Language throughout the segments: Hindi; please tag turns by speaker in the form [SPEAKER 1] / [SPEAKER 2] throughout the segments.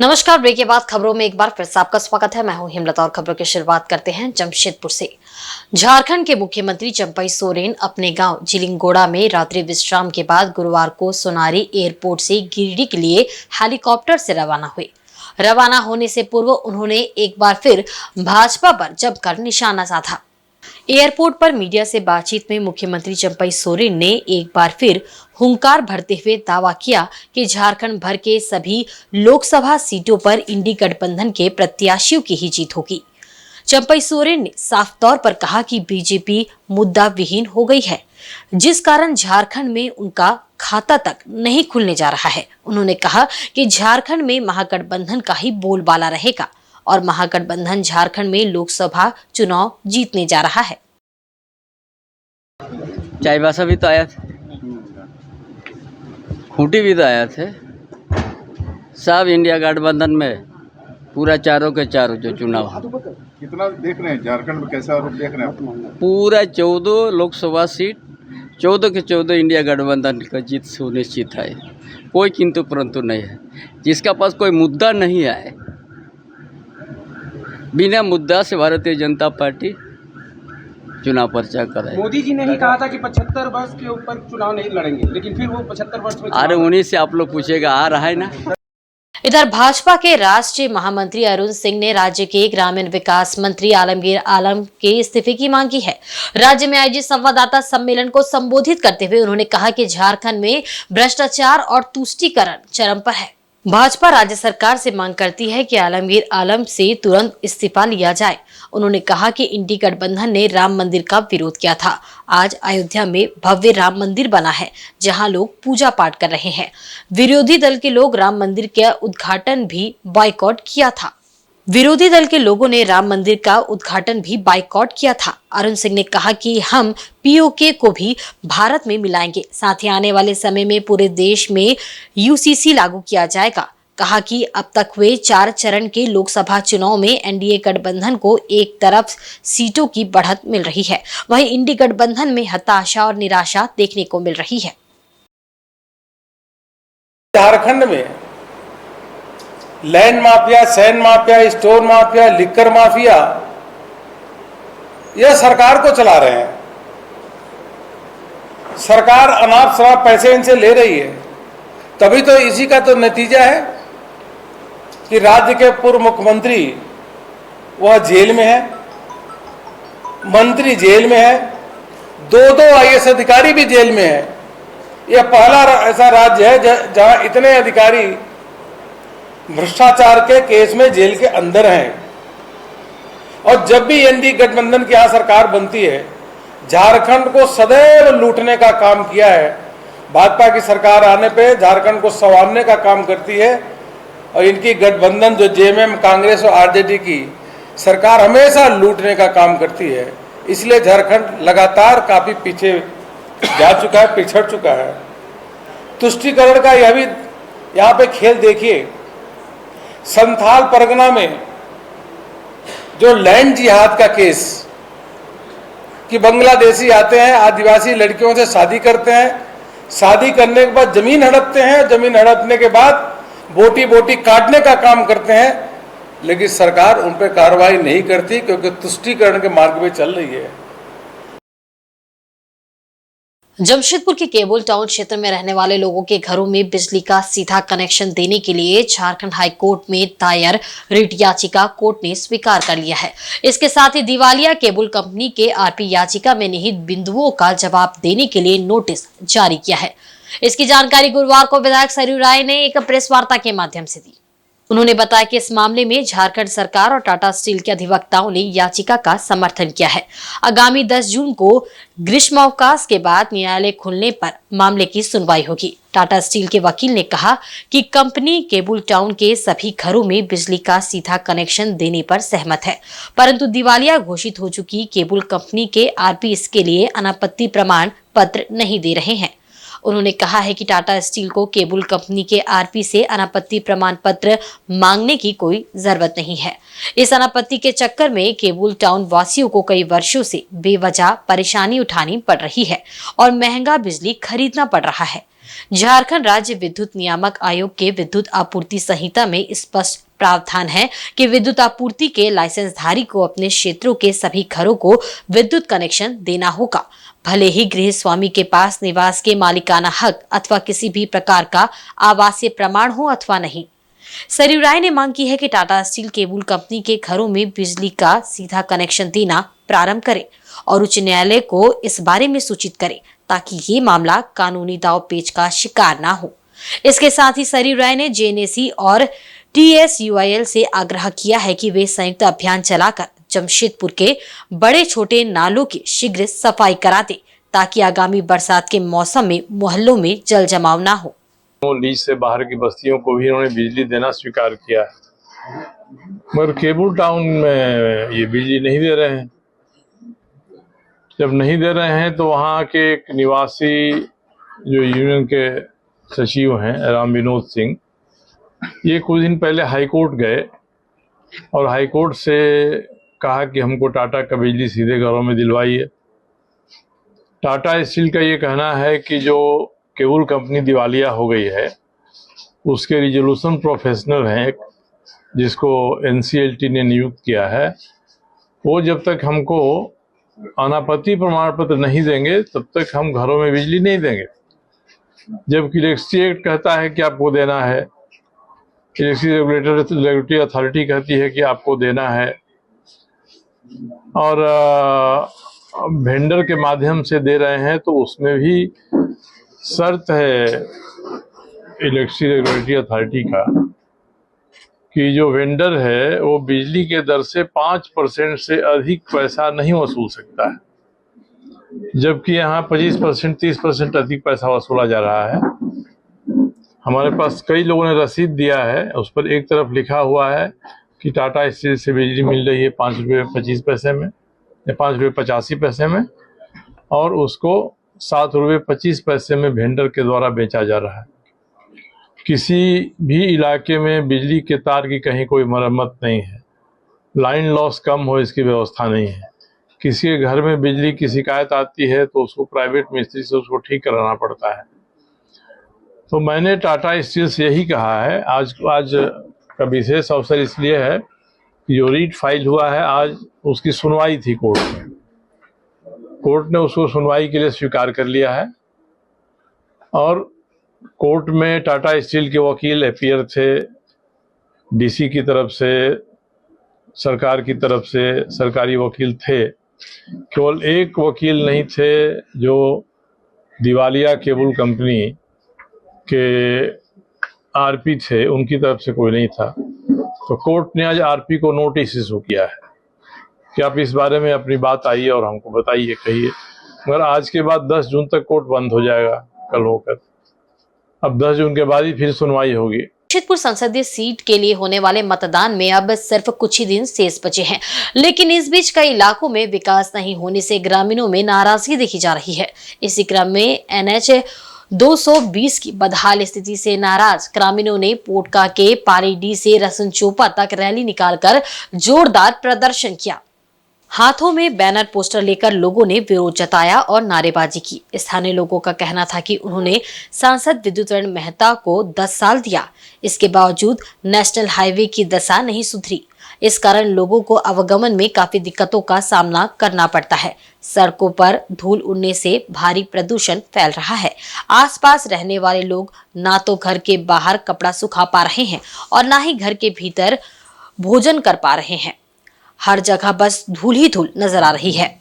[SPEAKER 1] नमस्कार। ब्रेक के बाद खबरों में एक बार फिर से आपका स्वागत है। मैं हूं हिमलता और खबरों की शुरुआत करते हैं जमशेदपुर से। झारखंड के मुख्यमंत्री चंपई सोरेन अपने गांव जिलिंगोड़ा में रात्रि विश्राम के बाद गुरुवार को सोनारी एयरपोर्ट से गिरिडीह के लिए हेलीकॉप्टर से रवाना हुए। रवाना होने से पूर्व उन्होंने एक बार फिर भाजपा पर जमकर निशाना साधा। एयरपोर्ट पर मीडिया से बातचीत में मुख्यमंत्री चंपई सोरेन ने एक बार फिर हुंकार भरते हुए दावा किया कि झारखंड भर के सभी लोकसभा सीटों पर इंडी गठबंधन के प्रत्याशियों की ही जीत होगी। चंपई सोरेन ने साफ तौर पर कहा कि बीजेपी मुद्दा विहीन हो गई है, जिस कारण झारखंड में उनका खाता तक नहीं खुलने जा रहा है। उन्होंने कहा कि झारखंड में महागठबंधन का ही बोलबाला रहेगा और महागठबंधन झारखंड में लोकसभा चुनाव जीतने जा रहा है।
[SPEAKER 2] चाईबासा भी तो आया था, खूंटी भी तो आया थे। सब इंडिया गठबंधन में पूरा चारों के चारों जो चुनाव
[SPEAKER 3] कितना देख रहे हैं झारखंड में, कैसा रूप देख रहे हैं?
[SPEAKER 2] पूरा 14 लोकसभा सीट 14 के 14 इंडिया गठबंधन का जीत सुनिश्चित है। कोई किंतु परंतु नहीं है। जिसका पास कोई मुद्दा नहीं है, बिना मुद्दा से भारतीय जनता पार्टी चुनाव पर्चा करे।
[SPEAKER 4] मोदी जी ने ही कहा था कि 75 वर्ष के ऊपर चुनाव नहीं लड़ेंगे, लेकिन फिर वो 75 वर्ष में
[SPEAKER 2] अरे उन्हीं से आप लोग पूछेगा, आ रहा है ना।
[SPEAKER 1] इधर भाजपा के राष्ट्रीय महामंत्री अरुण सिंह ने राज्य के ग्रामीण विकास मंत्री आलमगीर आलम के इस्तीफे की मांग की है। राज्य में आयोजित संवाददाता सम्मेलन को संबोधित करते हुए उन्होंने कहा कि झारखंड में भ्रष्टाचार और तुष्टीकरण चरम पर है। भाजपा राज्य सरकार से मांग करती है कि आलमगीर आलम से तुरंत इस्तीफा लिया जाए। उन्होंने कहा कि इंडी गठबंधन ने राम मंदिर का विरोध किया था। आज अयोध्या में भव्य राम मंदिर बना है, जहां लोग पूजा पाठ कर रहे हैं। विरोधी दल के लोग राम मंदिर का उद्घाटन भी बॉयकॉट किया था। विरोधी दल के लोगों ने राम मंदिर का उद्घाटन भी बाइकआउट किया था। अरुण सिंह ने कहा कि हम पीओके को भी भारत में मिलाएंगे, साथ ही आने वाले समय में पूरे देश में यूसीसी लागू किया जाएगा। कहा कि अब तक हुए 4 चरण के लोकसभा चुनाव में एनडीए गठबंधन को एक तरफ सीटों की बढ़त मिल रही है, वहीं इंडी गठबंधन में हताशा और निराशा देखने को मिल रही है।
[SPEAKER 5] झारखंड में land mafia, sand mafia, store mafia, liquor mafia, यह सरकार को चला रहे हैं। सरकार अनाप शनाप पैसे इनसे ले रही है। तभी तो इसी का तो नतीजा है कि राज्य के पूर्व मुख्यमंत्री वह जेल में है, मंत्री जेल में है, 2 आईएएस अधिकारी भी जेल में है। यह पहला ऐसा राज्य है जहां इतने अधिकारी भ्रष्टाचार के केस में जेल के अंदर हैं। और जब भी एनडीए गठबंधन की यहां सरकार बनती है, झारखंड को सदैव लूटने का काम किया है। भाजपा की सरकार आने पे झारखंड को संवारने का काम करती है। और इनकी गठबंधन जो जेएमएम, कांग्रेस और आरजेडी की सरकार हमेशा लूटने का काम करती है। इसलिए झारखंड लगातार काफी पीछे जा चुका है, पिछड़ चुका है। तुष्टीकरण का यह भी यहाँ पे खेल देखिए। संथाल परगना में जो लैंड जिहाद का केस कि बांग्लादेशी आते हैं, आदिवासी लड़कियों से शादी करते हैं, शादी करने के बाद जमीन हड़पते हैं, जमीन हड़पने के बाद बोटी बोटी काटने का काम करते हैं, लेकिन सरकार उन पर कार्रवाई नहीं करती क्योंकि तुष्टीकरण के मार्ग में चल रही है।
[SPEAKER 1] जमशेदपुर के केबुल टाउन क्षेत्र में रहने वाले लोगों के घरों में बिजली का सीधा कनेक्शन देने के लिए झारखंड हाई कोर्ट में दायर रिट याचिका कोर्ट ने स्वीकार कर लिया है। इसके साथ ही दिवालिया केबुल कंपनी के आरपी याचिका में निहित बिंदुओं का जवाब देने के लिए नोटिस जारी किया है। इसकी जानकारी गुरुवार को विधायक सरयू राय ने एक प्रेस वार्ता के माध्यम से दी। उन्होंने बताया कि इस मामले में झारखंड सरकार और टाटा स्टील के अधिवक्ताओं ने याचिका का समर्थन किया है। आगामी 10 जून को ग्रीष्मावकाश के बाद न्यायालय खुलने पर मामले की सुनवाई होगी। टाटा स्टील के वकील ने कहा कि कंपनी केबुल टाउन के सभी घरों में बिजली का सीधा कनेक्शन देने पर सहमत है, परंतु दिवालिया घोषित हो चुकी केबुल कंपनी के आरपी इसके लिए अनापत्ति प्रमाण पत्र नहीं दे रहे हैं। उन्होंने कहा है कि टाटा स्टील को केबल कंपनी के आरपी से अनापत्ति प्रमाण पत्र मांगने की कोई जरूरत नहीं है। इस अनापत्ति के चक्कर में केबल टाउन वासियों को कई वर्षों से बेवजह परेशानी उठानी पड़ रही है और महंगा बिजली खरीदना पड़ रहा है। झारखंड राज्य विद्युत नियामक आयोग के विद्युत आपूर्ति संहिता में स्पष्ट प्रावधान है कि विद्युत आपूर्ति के लाइसेंसधारी को अपने क्षेत्रों के सभी घरों को विद्युत कनेक्शन देना होगा, भले ही गृह स्वामी के पास निवास के मालिकाना हक अथवा किसी भी प्रकार का आवासीय प्रमाण हो अथवा नहीं। सरयू राय ने मांग की है कि टाटा स्टील केबल कंपनी के घरों में बिजली का सीधा कनेक्शन देना प्रारंभ करे और उच्च न्यायालय को इस बारे में सूचित करे ताकि ये मामला कानूनी दाव पेच का शिकार ना हो। इसके साथ ही सरयू राय ने जेएनएसी और TSUIL से आग्रह किया है कि वे संयुक्त अभियान चलाकर जमशेदपुर के बड़े छोटे नालों की शीघ्र सफाई करा दे ताकि आगामी बरसात के मौसम में मोहल्लों में जल जमाव ना हो।
[SPEAKER 6] लीज से बाहर की बस्तियों को भी इन्होंने बिजली देना स्वीकार किया है, मगर केबल टाउन में ये बिजली नहीं दे रहे हैं। जब नहीं दे रहे हैं तो वहाँ के एक निवासी जो यूनियन के सचिव हैं राम विनोद सिंह, ये कुछ दिन पहले हाई कोर्ट गए और हाई कोर्ट से कहा कि हमको टाटा का बिजली सीधे घरों में दिलवाइए। टाटा स्टील का ये कहना है कि जो केबल कंपनी दिवालिया हो गई है उसके रिजोल्यूशन प्रोफेशनल हैं जिसको NCLT ने नियुक्त किया है, वो जब तक हमको अनापत्ति प्रमाण पत्र नहीं देंगे तब तक हम घरों में बिजली नहीं देंगे। जबकि इलेक्ट्रिसिटी एक्ट कहता है कि आपको देना है, इलेक्ट्रिसिटी रेगुलेटरी अथॉरिटी कहती है कि आपको देना है, और वेंडर के माध्यम से दे रहे हैं तो उसमें भी शर्त है इलेक्ट्रिसिटी रेगुलेटरी अथॉरिटी का कि जो वेंडर है वो बिजली के दर से 5% से अधिक पैसा नहीं वसूल सकता है, जबकि यहाँ 25% 30% अधिक पैसा वसूला जा रहा है। हमारे पास कई लोगों ने रसीद दिया है, उस पर एक तरफ लिखा हुआ है कि टाटा स्टील से बिजली मिल रही है 5 रुपये 25 पैसे में या 5 रुपये 85 पैसे में, और उसको 7 रुपये 25 पैसे में वेंडर के द्वारा बेचा जा रहा है। किसी भी इलाके में बिजली के तार की कहीं कोई मरम्मत नहीं है, लाइन लॉस कम हो इसकी व्यवस्था नहीं है। किसी के घर में बिजली की शिकायत आती है तो उसको प्राइवेट मिस्त्री से उसको ठीक कराना पड़ता है। तो मैंने टाटा स्टील से यही कहा है, आज का विशेष अवसर इसलिए है कि जो रीट फाइल हुआ है आज उसकी सुनवाई थी कोर्ट में, कोर्ट ने उसको सुनवाई के लिए स्वीकार कर लिया है और कोर्ट में टाटा स्टील के वकील अपीयर थे, डीसी की तरफ से, सरकार की तरफ से सरकारी वकील थे। केवल एक वकील नहीं थे जो दिवालिया केबल कंपनी के आरपी थे, उनकी तरफ से कोई नहीं था। तो कोर्ट ने आज आरपी को नोटिस इशू किया है कि आप इस बारे में अपनी बात आइए और हमको बताइए, कहिए। मगर आज के बाद 10 जून तक कोर्ट बंद हो जाएगा कल होकर, अब 10 जून के बाद ही फिर सुनवाई होगी।
[SPEAKER 1] जमशेदपुर संसदीय सीट के लिए होने वाले मतदान में अब सिर्फ कुछ ही दिन शेष बचे हैं, लेकिन इस बीच कई इलाकों में विकास नहीं होने से ग्रामीणों में नाराजगी देखी जा रही है। इसी क्रम में NH 220 की बदहाल स्थिति से नाराज ग्रामीणों ने पोटका के पारीडीह से रसनचोपा तक रैली निकालकर जोरदार प्रदर्शन किया। हाथों में बैनर पोस्टर लेकर लोगों ने विरोध जताया और नारेबाजी की। स्थानीय लोगों का कहना था कि उन्होंने सांसद विद्युत मेहता को 10 साल दिया, इसके बावजूद नेशनल हाईवे की दशा नहीं सुधरी। इस कारण लोगों को आवागमन में काफी दिक्कतों का सामना करना पड़ता है। सड़कों पर धूल उड़ने से भारी प्रदूषण फैल रहा है। आसपास रहने वाले लोग ना तो घर के बाहर कपड़ा सुखा पा रहे हैं और ना ही घर के भीतर भोजन कर पा रहे हैं। हर जगह बस धूल ही धूल नजर आ रही है।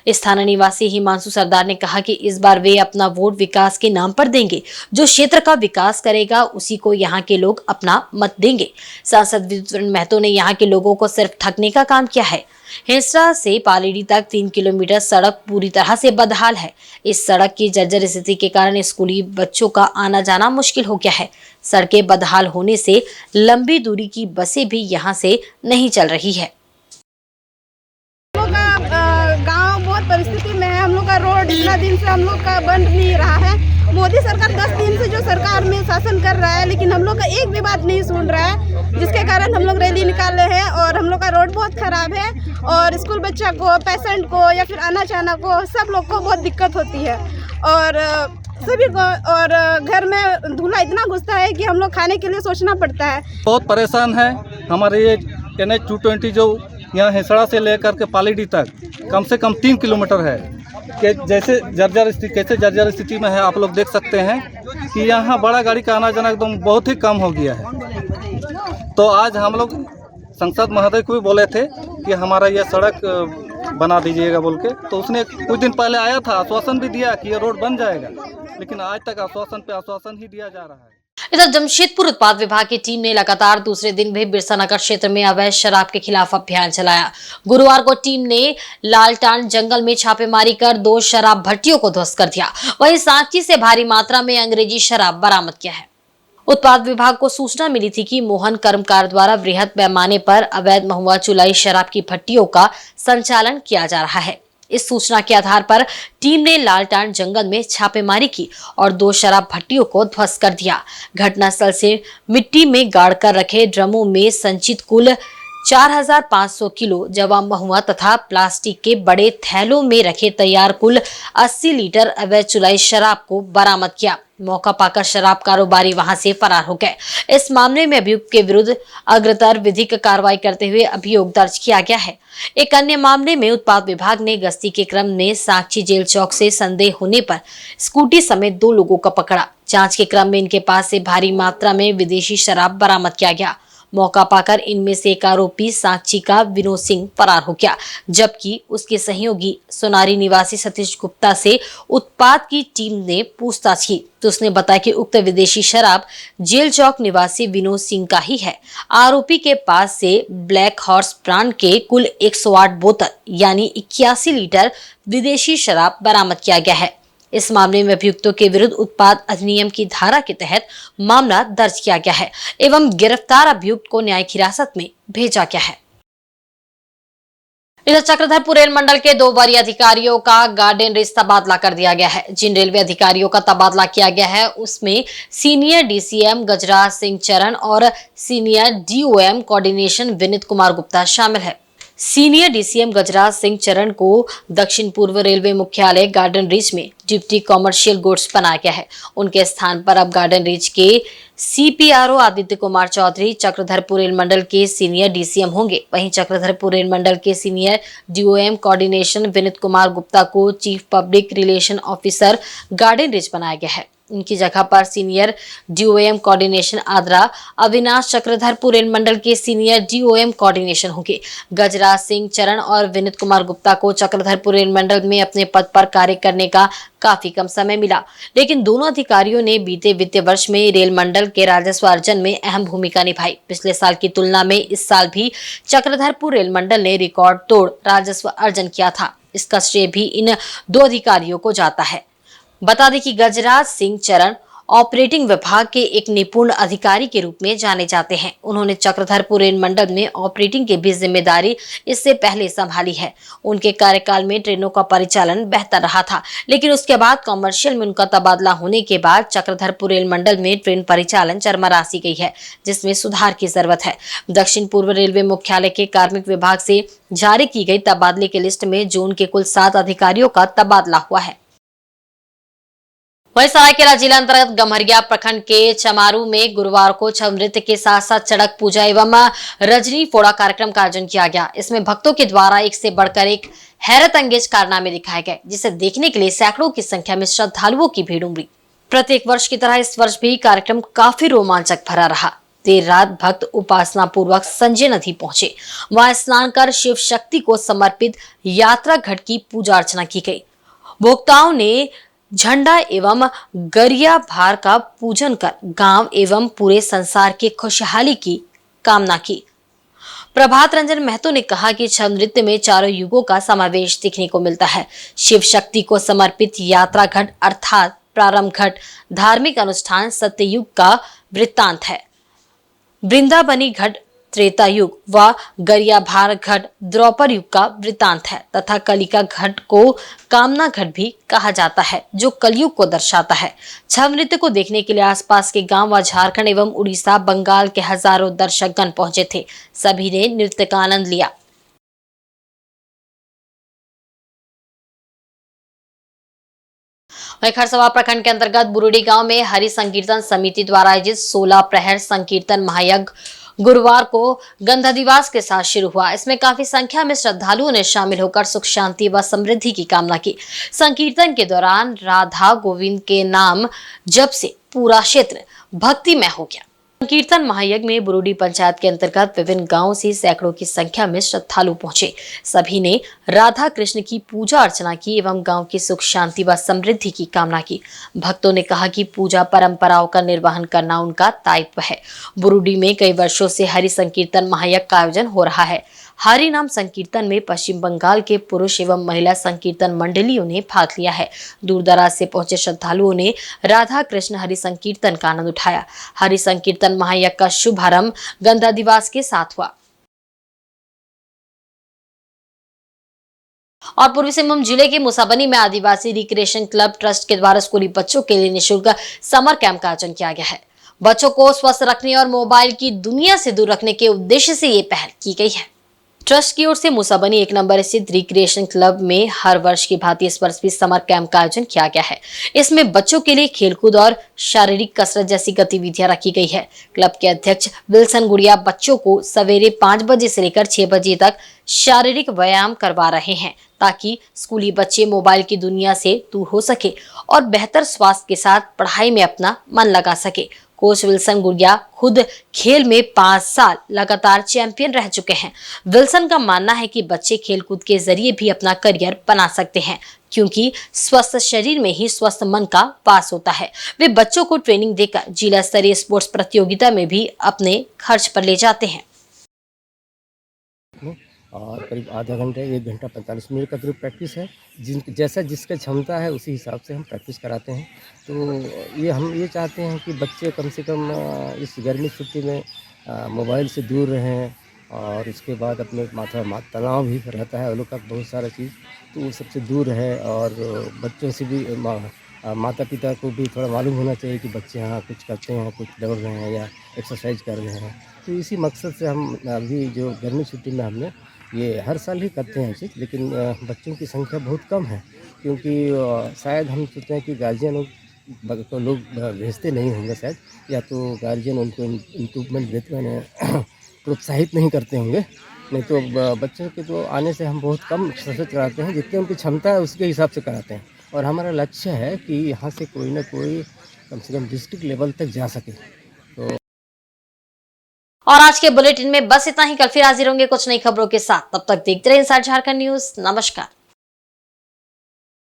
[SPEAKER 1] स्थानीय निवासी हिमांशु सरदार ने कहा कि इस बार वे अपना वोट विकास के नाम पर देंगे। जो क्षेत्र का विकास करेगा उसी को यहाँ के लोग अपना मत देंगे। सांसद विद्युत महतो ने यहाँ के लोगों को सिर्फ ठगने का काम किया है। हिंसरा से पालीडीह तक 3 किलोमीटर सड़क पूरी तरह से बदहाल है। इस सड़क की जर्जर स्थिति के कारण स्कूली बच्चों का आना जाना मुश्किल हो गया है। सड़कें बदहाल होने से लंबी दूरी की बसें भी यहाँ से नहीं चल रही है।
[SPEAKER 7] बेकार परिस्थिति में है। हम लोग का रोड इतना दिन से हम लोग का बन नहीं रहा है। मोदी सरकार 10 दिन से जो सरकार में शासन कर रहा है, लेकिन हम लोग का एक भी बात नहीं सुन रहा है, जिसके कारण हम लोग रैली निकाले हैं। और हम लोग का रोड बहुत खराब है और स्कूल बच्चा को, पेशेंट को या फिर आना जाना को, सब लोग को बहुत दिक्कत होती है। और सभी को, और घर में धूला इतना घुसता है कि हम लोग खाने के लिए सोचना पड़ता है। बहुत
[SPEAKER 8] परेशान है। हमारे ये NH 220 जो यहाँ हेसड़ा से लेकर के पालीडी तक कम से कम 3 किलोमीटर है कि कैसे जर्जर स्थिति में है। आप लोग देख सकते हैं कि यहाँ बड़ा गाड़ी का आना जाना एकदम बहुत ही कम हो गया है। तो आज हम लोग संसद महोदय को भी बोले थे कि हमारा यह सड़क बना दीजिएगा बोल के, तो उसने कुछ दिन पहले आया था, आश्वासन भी दिया कि ये रोड बन जाएगा, लेकिन आज तक आश्वासन पे आश्वासन ही दिया जा रहा है।
[SPEAKER 1] इधर जमशेदपुर उत्पाद विभाग की टीम ने लगातार दूसरे दिन भी बिरसा नगर क्षेत्र में अवैध शराब के खिलाफ अभियान चलाया। गुरुवार को टीम ने लालटान जंगल में छापेमारी कर 2 शराब भट्टियों को ध्वस्त कर दिया। वहीं सांची से भारी मात्रा में अंग्रेजी शराब बरामद किया है। उत्पाद विभाग को सूचना मिली थी कि मोहन कर्मकार द्वारा वृहद पैमाने पर अवैध महुआ चुलाई शराब की भट्टियों का संचालन किया जा रहा है। इस सूचना के आधार पर टीम ने लालटान जंगल में छापेमारी की और 2 शराब भट्टियों को ध्वस्त कर दिया। घटनास्थल से मिट्टी में गाड़कर रखे ड्रमों में संचित कुल 4500 किलो जवा महुआ तथा प्लास्टिक के बड़े थैलों में रखे तैयार कुल 80 लीटर अवैध चुलाई शराब को बरामद किया। मौका पाकर शराब कारोबारी वहां से फरार हो गए। इस मामले में अभियुक्त के विरुद्ध अग्रतर विधिक कार्रवाई करते हुए अभियोग दर्ज किया गया है। एक अन्य मामले में उत्पाद विभाग ने गश्ती के क्रम में साक्षी जेल चौक से संदेह होने पर स्कूटी समेत 2 लोगों को पकड़ा। जांच के क्रम में इनके पास से भारी मात्रा में विदेशी शराब बरामद किया गया। मौका पाकर इनमें से एक आरोपी साक्षी का विनोद सिंह फरार हो गया, जबकि उसके सहयोगी सोनारी निवासी सतीश गुप्ता से उत्पाद की टीम ने पूछताछ की तो उसने बताया कि उक्त विदेशी शराब जेल चौक निवासी विनोद सिंह का ही है। आरोपी के पास से ब्लैक हॉर्स ब्रांड के कुल 108 बोतल यानी 81 लीटर विदेशी शराब बरामद किया गया है। इस मामले में अभियुक्तों के विरुद्ध उत्पाद अधिनियम की धारा के तहत मामला दर्ज किया गया है एवं गिरफ्तार अभियुक्त को न्यायिक हिरासत में भेजा गया है। इधर चक्रधरपुर रेल मंडल के 2 वरीय अधिकारियों का गार्डन रिज तबादला कर दिया गया है। जिन रेलवे अधिकारियों का तबादला किया गया है उसमें सीनियर DCM गजराज सिंह चरण और senior DOM coordination Vineet Kumar Gupta शामिल है। सीनियर DCM गजराज सिंह चरण को दक्षिण पूर्व रेलवे मुख्यालय गार्डन रीच में डिप्टी कॉमर्शियल गुड्स बनाया गया है। उनके स्थान पर अब गार्डन रीच के CPRO आदित्य कुमार चौधरी चक्रधरपुर रेल मंडल के सीनियर DCM होंगे। वहीं चक्रधरपुर रेल मंडल के senior DOM coordination Vineet Kumar Gupta को chief public relation officer Garden Reach बनाया गया है। इनकी जगह पर senior DOM coordination Adra Avinash Chakradharpur रेल मंडल के सीनियर DOM कोऑर्डिनेशन होंगे। गजराज सिंह चरण और विनीत कुमार गुप्ता को चक्रधरपुर रेल मंडल में अपने पद पर कार्य करने का काफी कम समय मिला, लेकिन दोनों अधिकारियों ने बीते वित्तीय वर्ष में रेल मंडल के राजस्व अर्जन में अहम भूमिका निभाई। पिछले साल की तुलना में इस साल भी चक्रधरपुर रेल मंडल ने रिकॉर्ड तोड़ राजस्व अर्जन किया था। इसका श्रेय भी इन 2 अधिकारियों को जाता है। बता दें कि गजराज सिंह चरण ऑपरेटिंग विभाग के एक निपुण अधिकारी के रूप में जाने जाते हैं। उन्होंने चक्रधरपुर रेल मंडल में ऑपरेटिंग की भी जिम्मेदारी इससे पहले संभाली है। उनके कार्यकाल में ट्रेनों का परिचालन बेहतर रहा था, लेकिन उसके बाद कॉमर्शियल में उनका तबादला होने के बाद चक्रधरपुर रेल मंडल में ट्रेन परिचालन चरमरा सी गई है, जिसमें सुधार की जरूरत है। दक्षिण पूर्व रेलवे मुख्यालय के कार्मिक विभाग से जारी की गई तबादले की लिस्ट में जून के कुल 7 अधिकारियों का तबादला हुआ है। वहीं सरायकेला जिला अंतर्गत गम्हरिया प्रखंड के चमारू में गुरुवार को छऊ नृत्य के साथ साथ चड़क पूजा एवं रजनी फोड़ा कार्यक्रम का आयोजन किया गया। इसमें भक्तों के द्वारा एक से बढ़कर एक हैरत अंगेज कारनामे दिखाए गए, जिसे देखने के लिए सैकड़ों की संख्या में श्रद्धालुओं की भीड़ उमड़ी। प्रत्येक वर्ष की तरह इस वर्ष भी कार्यक्रम काफी रोमांचक भरा रहा। देर रात भक्त उपासना पूर्वक संजय नदी पहुंचे। वहां स्नान कर शिव शक्ति को समर्पित यात्रा घाट की पूजा अर्चना की गई। भक्तों ने झंडा एवं गरिया भार का पूजन कर गांव एवं पूरे संसार की खुशहाली की कामना की। प्रभात रंजन महतो ने कहा कि छऊ नृत्य में चारों युगों का समावेश देखने को मिलता है। शिव शक्ति को समर्पित यात्रा घाट अर्थात प्रारंभ घाट धार्मिक अनुष्ठान सत्ययुग का वृत्तांत है। वृंदावनी घाट त्रेता युग व गरियाभार घट द्रौपर युग का वृतांत है तथा कलिका घट को कामना घट भी कहा जाता है, जो कलयुग को दर्शाता है। छव नृत्य को देखने के लिए आसपास के गांव व झारखंड एवं उड़ीसा, बंगाल के हजारों दर्शकगण पहुंचे थे। सभी ने नृत्य का आनंद लिया। खरसवा प्रखंड के अंतर्गत बुरुडी गांव में हरि संकीर्तन समिति द्वारा आयोजित 16 प्रहर संकीर्तन महायज्ञ गुरुवार को गंधा दिवस के साथ शुरू हुआ। इसमें काफी संख्या में श्रद्धालुओं ने शामिल होकर सुख शांति व समृद्धि की कामना की। संकीर्तन के दौरान राधा गोविंद के नाम जप से पूरा क्षेत्र भक्तिमय हो गया। संकीर्तन महायज्ञ में बुरुडी पंचायत के अंतर्गत विभिन्न गांवों से सैकड़ों की संख्या में श्रद्धालु पहुंचे। सभी ने राधा कृष्ण की पूजा अर्चना की एवं गांव की सुख शांति व समृद्धि की कामना की। भक्तों ने कहा कि पूजा परंपराओं का निर्वहन करना उनका दायित्व है। बुरुडी में कई वर्षों से हरि संकीर्तन महायज्ञ का आयोजन हो रहा है। हरि नाम संकीर्तन में पश्चिम बंगाल के पुरुष एवं महिला संकीर्तन मंडलियों ने भाग लिया है। दूर दराज से पहुंचे श्रद्धालुओं ने राधा कृष्ण हरि संकीर्तन का आनंद उठाया। हरि संकीर्तन महायज्ञ का शुभारंभ गंधा दिवस के साथ हुआ। और पूर्वी सिंहभूम जिले के मुसाबनी में आदिवासी रिक्रिएशन क्लब ट्रस्ट के द्वारा स्कूली बच्चों के लिए निःशुल्क समर कैंप का आयोजन किया गया है। बच्चों को स्वस्थ रखने और मोबाइल की दुनिया से दूर रखने के उद्देश्य से ये पहल की गई है। ट्रस्ट की ओर से मुसाबनी 1 नंबर स्थित रिक्रिएशन क्लब में हर वर्ष की भांति इस वर्ष भी समर कैंप का आयोजन किया गया है। इसमें बच्चों के लिए खेलकूद और शारीरिक कसरत जैसी गतिविधियां रखी गई है। क्लब के अध्यक्ष विल्सन गुड़िया बच्चों को सवेरे 5 बजे से लेकर 6 बजे तक शारीरिक व्यायाम करवा रहे हैं ताकि स्कूली बच्चे मोबाइल की दुनिया से दूर हो सके और बेहतर स्वास्थ्य के साथ पढ़ाई में अपना मन लगा सके। कोच विल्सन गुड़िया खुद खेल में 5 साल लगातार चैंपियन रह चुके हैं। विल्सन का मानना है कि बच्चे खेलकूद के जरिए भी अपना करियर बना सकते हैं, क्योंकि स्वस्थ शरीर में ही स्वस्थ मन का वास होता है। वे बच्चों को ट्रेनिंग देकर जिला स्तरीय स्पोर्ट्स प्रतियोगिता में भी अपने खर्च पर ले जाते हैं।
[SPEAKER 9] और करीब आधा घंटे 1 घंटा 45 मिनट का करीब प्रैक्टिस है। जैसा जिसका क्षमता है उसी हिसाब से हम प्रैक्टिस कराते हैं। तो ये हम ये चाहते हैं कि बच्चे कम से कम इस गर्मी छुट्टी में मोबाइल से दूर रहें और उसके बाद अपने तनाव भी रहता है, वो लोग का बहुत सारा चीज़, तो वो सबसे दूर रहे। और बच्चों से भी माता पिता को भी थोड़ा मालूम होना चाहिए कि बच्चे यहाँ कुछ करते हैं, कुछ दौड़ रहे हैं या एक्सरसाइज कर रहे हैं। तो इसी मकसद से हम अभी जो गर्मी छुट्टी में हमने ये हर साल ही करते हैं चीज़, लेकिन बच्चों की संख्या बहुत कम है, क्योंकि शायद हम सोचते हैं कि गार्जियन को लोग भेजते नहीं होंगे शायद, या तो गार्जियन उनको इम्प्रूवमेंट देते हैं प्रोत्साहित नहीं करते होंगे। नहीं तो बच्चों के तो आने से हम बहुत कम एक्सरसाइज कराते हैं, जितनी उनकी क्षमता है उसके हिसाब से कराते हैं। और हमारा लक्ष्य है कि यहाँ से कोई ना कोई कम से कम डिस्ट्रिक्ट लेवल तक जा सके। तो
[SPEAKER 1] और आज के बुलेटिन में बस इतना ही। कल फिर हाजिर होंगे कुछ नई खबरों के साथ। तब तक देखते रहिए इनसाइड झारखंड न्यूज। नमस्कार।